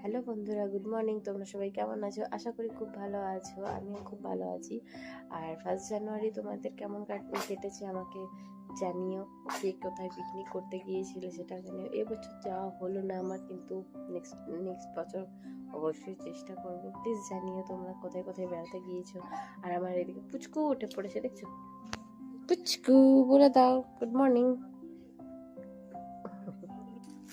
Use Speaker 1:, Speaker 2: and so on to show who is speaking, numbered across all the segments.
Speaker 1: Hello বন্ধুরা, good morning. তোমরা সবাই কেমন আছো? আশা করি খুব ভালো আছো। আমিও খুব ভালো আছি। আর 1 জানুয়ারি তোমাদের কেমন কেটেছে আমাকে জানিও। কে কোথায় পিকনিক করতে গিয়েছিলে সেটা জানিও। এবছর যাওয়া হলো না আমার, কিন্তু নেক্সট নেক্সট বছর অবশ্যই চেষ্টা করবো। প্লিজ জানিও তোমরা কোথায় কোথায় বেড়াতে গিয়েছো। আর আমার এদিকে পুচকু উঠে পড়েছে, দেখছো? পুচকু, বলে দাও গুড মর্নিং।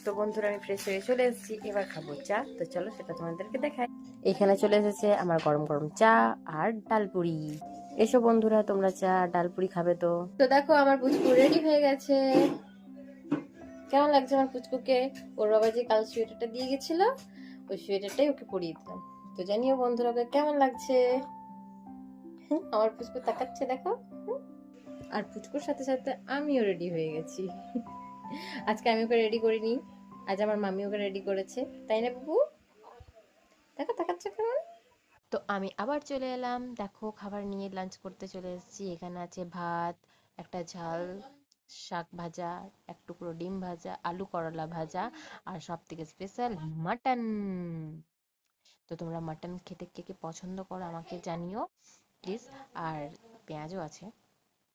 Speaker 1: তো বন্ধুরা, আমি ফ্রেশ হয়ে চলে এসেছি, এবার খাবো চা। তো চলো সেটা তোমাদেরকে দেখাই। এখানে চলে এসেছে আমার গরম গরম চা আর ডালপুরি। এসো বন্ধুরা, তোমরা চা ডালপুরি খাবে তো? তো দেখো, আমার পুচকু রেডি হয়ে গেছে। কেমন লাগছে আমার পুচকুকে? ওর বাবা যে কাল সোয়েটারটা দিয়ে গেছিল, ওই সোয়েটারটাই ওকে পরিয়ে দিলাম। তো জানিও বন্ধুরা, ওকে কেমন লাগছে। আমার পুচকু তাকাচ্ছে, দেখো। আর পুচকুর সাথে সাথে আমিও রেডি হয়ে গেছি। আজকে আমি ওকে রেডি করিনি, আজ আমার মামি ওকে রেডি করেছে, তাই না বাবু? দেখো তাকাচ্ছে কেমন। তো আমি আবার চলে এলাম, দেখো খাবার নিয়ে লাঞ্চ করতে চলে এসেছি। এখানে আছে ভাত, একটা ঝাল শাক ভাজা, এক টুকরো ডিম ভাজা, আলু করলা ভাজা, আর সব থেকে স্পেশাল মাটন। তো তোমরা মাটন খেতে কে কে পছন্দ করো আমাকে জানিও প্লিজ। আর পেঁয়াজও আছে।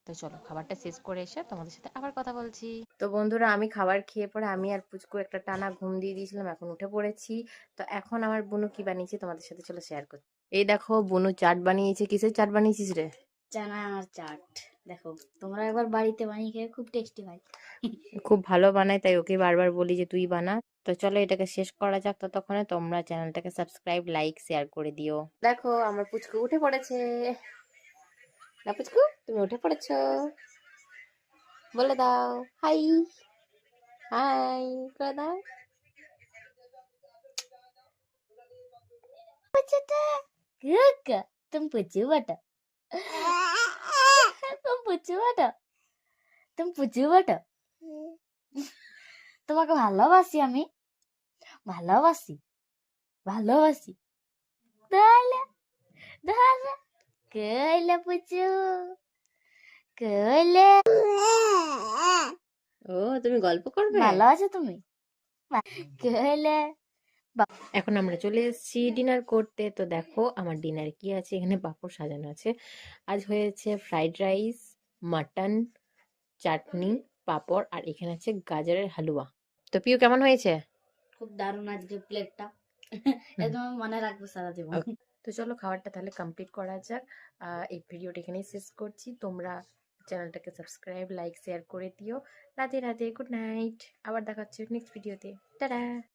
Speaker 1: তো চলো খাবারটা শেষ করে এসে তোমাদের সাথে আবার কথা বলছি। তো বন্ধুরা, আমি খাবার খেয়ে পরে আমি আর পুচকু একটা টানা ঘুম দিয়ে দিয়েছিলাম, এখন উঠে পড়েছি। তো এখন আমার বুনু কি বানিয়েছে তোমাদের সাথে চলো শেয়ার করছি। এই দেখো, বুনু চাট বানিয়েছে। কিসের চাট বানিয়েছিস রে?
Speaker 2: চানার চাট। দেখো, তোমরা একবার বাড়িতে বানিয়ে খেয়ে খুব টেস্টি হয়।
Speaker 1: খুব ভালো বানায়, তাই ওকে বারবার বলি যে তুই বানা। তো চলো এটাকে শেষ করা যাক, ততক্ষণে তোমরা চ্যানেলটাকে সাবস্ক্রাইব, লাইক, শেয়ার করে দিও। দেখো আমার পুচকু উঠে পড়েছে। না পুচকু, তুমি উঠে পড়েছো? বলে দাও হাই। হাই করে দাও।
Speaker 2: तुम पुचू बटो तुम पुचू बटो तुम पुचू बटो তোমাকে ভালোবাসি, আমি ভালোবাসি ভালোবাসি। তাহলে তাহলে কইলে পুচু কইলে
Speaker 1: ও, তুমি গল্প করবে?
Speaker 2: ভালো আছো তুমি? কইলে
Speaker 1: এখন আমরা চলে এসেছি ডিনার করতে। তো দেখো আমার ডিনার কি আছে, এখানে পাঁপড় সাজানো আছে। আজ হয়েছে ফ্রাইড রাইস, মাটন, চাটনি, পাঁপড়, আর এখানে আছে গাজরের হালুয়া। তো পিউ, কেমন হয়েছে?
Speaker 2: খুব দারুণ আজকে প্লেটটা। একদম আমি মনে রাখবো সারা জীবন।
Speaker 1: Okay, তো চলো খাবারটা তাহলে কমপ্লিট করা যাক। এই ভিডিওটা এখানেই শেষ করছি। তোমরা চ্যানেলটাকে সাবস্ক্রাইব, লাইক, শেয়ার করে দিও। Radhe Radhe, good night. আবার দেখা হচ্ছে নেক্সট ভিডিওতে। টাটা।